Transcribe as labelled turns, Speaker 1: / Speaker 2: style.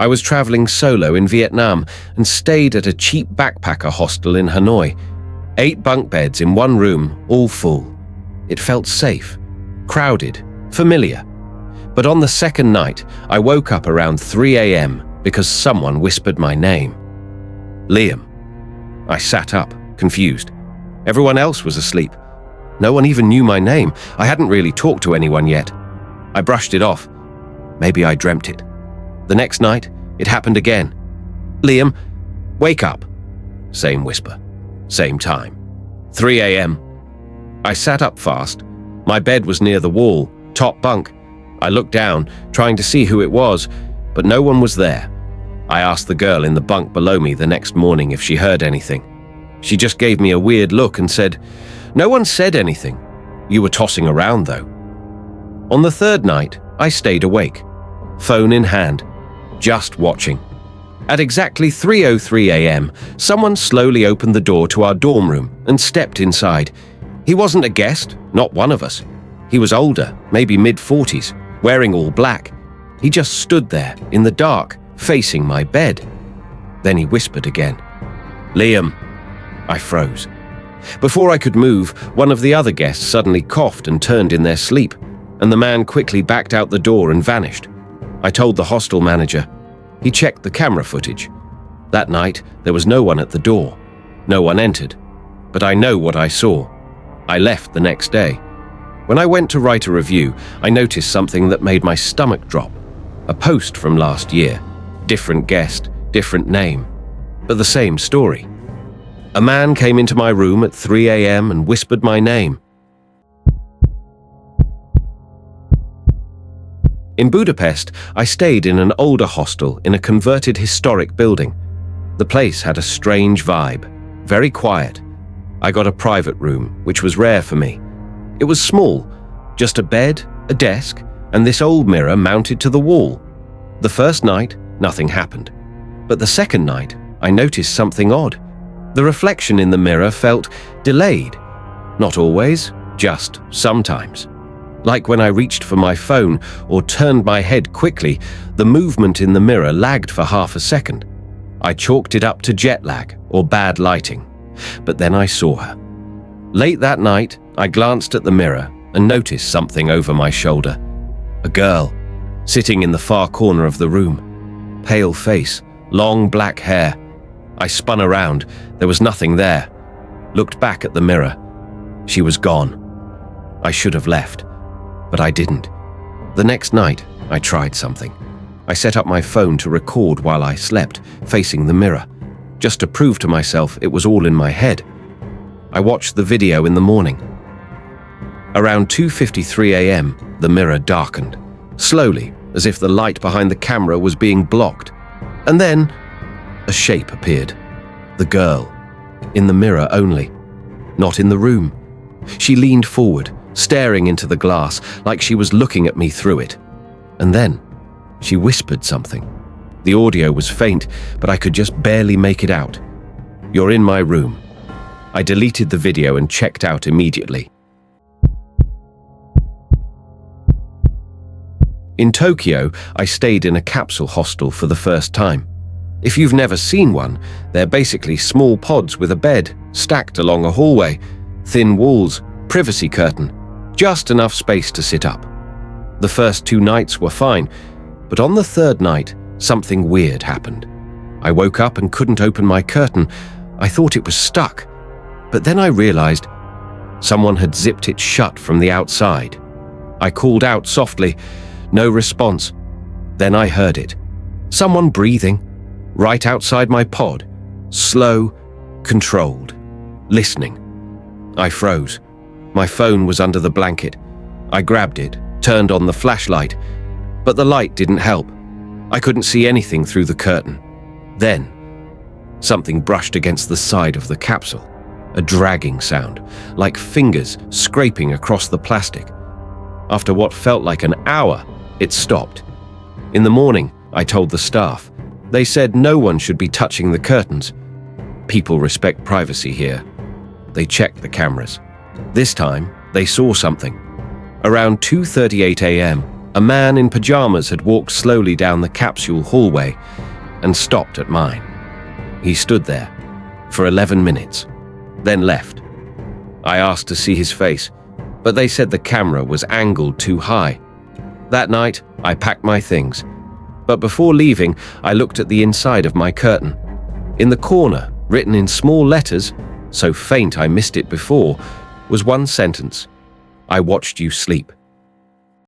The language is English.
Speaker 1: I was traveling solo in Vietnam and stayed at a cheap backpacker hostel in Hanoi. 8 bunk beds in one room, all full. It felt safe, crowded, familiar. But on the second night, I woke up around 3 a.m. because someone whispered my name. Liam. I sat up, confused. Everyone else was asleep. No one even knew my name. I hadn't really talked to anyone yet. I brushed it off. Maybe I dreamt it. The next night, it happened again. Liam, wake up. Same whisper. Same time. 3 a.m. I sat up fast. My bed was near the wall, top bunk. I looked down, trying to see who it was, but no one was there. I asked the girl in the bunk below me the next morning if she heard anything. She just gave me a weird look and said, "No one said anything. You were tossing around, though." On the third night, I stayed awake, phone in hand, just watching. At exactly 3:03 a.m., someone slowly opened the door to our dorm room and stepped inside. He wasn't a guest, not one of us. He was older, maybe mid-40s, wearing all black. He just stood there, in the dark, facing my bed. Then he whispered again. "Liam." I froze. Before I could move, one of the other guests suddenly coughed and turned in their sleep, and the man quickly backed out the door and vanished. I told the hostel manager. He checked the camera footage. That night, there was no one at the door. No one entered. But I know what I saw. I left the next day. When I went to write a review, I noticed something that made my stomach drop. A post from last year. Different guest, different name, but the same story. A man came into my room at 3 a.m. and whispered my name. In Budapest, I stayed in an older hostel in a converted historic building. The place had a strange vibe, very quiet. I got a private room, which was rare for me. It was small, just a bed, a desk, and this old mirror mounted to the wall. The first night, nothing happened. But the second night, I noticed something odd. The reflection in the mirror felt delayed. Not always, just sometimes. Like when I reached for my phone or turned my head quickly, the movement in the mirror lagged for half a second. I chalked it up to jet lag or bad lighting. But then I saw her. Late that night, I glanced at the mirror and noticed something over my shoulder. A girl, sitting in the far corner of the room. Pale face, long black hair. I spun around. There was nothing there. Looked back at the mirror. She was gone. I should have left, but I didn't. The next night, I tried something. I set up my phone to record while I slept, facing the mirror, just to prove to myself it was all in my head. I watched the video in the morning. Around 2:53 a.m., the mirror darkened, slowly, as if the light behind the camera was being blocked. And then, a shape appeared. The girl. In the mirror only. Not in the room. She leaned forward, staring into the glass, like she was looking at me through it. And then, she whispered something. The audio was faint, but I could just barely make it out. "You're in my room." I deleted the video and checked out immediately. In Tokyo, I stayed in a capsule hostel for the first time. If you've never seen one, they're basically small pods with a bed, stacked along a hallway, thin walls, privacy curtain, just enough space to sit up. The first 2 nights were fine, but on the third night, something weird happened. I woke up and couldn't open my curtain. I thought it was stuck, but then I realized someone had zipped it shut from the outside. I called out softly, no response. Then I heard it. Someone breathing, right outside my pod, slow, controlled, listening. I froze. My phone was under the blanket. I grabbed it, turned on the flashlight, but the light didn't help. I couldn't see anything through the curtain. Then, something brushed against the side of the capsule, a dragging sound, like fingers scraping across the plastic. After what felt like an hour, it stopped. In the morning, I told the staff. They said no one should be touching the curtains. People respect privacy here. They checked the cameras. This time, they saw something. Around 2:38 a.m., A man in pajamas had walked slowly down the capsule hallway and stopped at mine. He stood there for 11 minutes, then left. I asked to see his face, but they said the camera was angled too high. That night, I packed my things, but before leaving, I looked at the inside of my curtain. In the corner, written in small letters, so faint I missed it before, was one sentence: "I watched you sleep."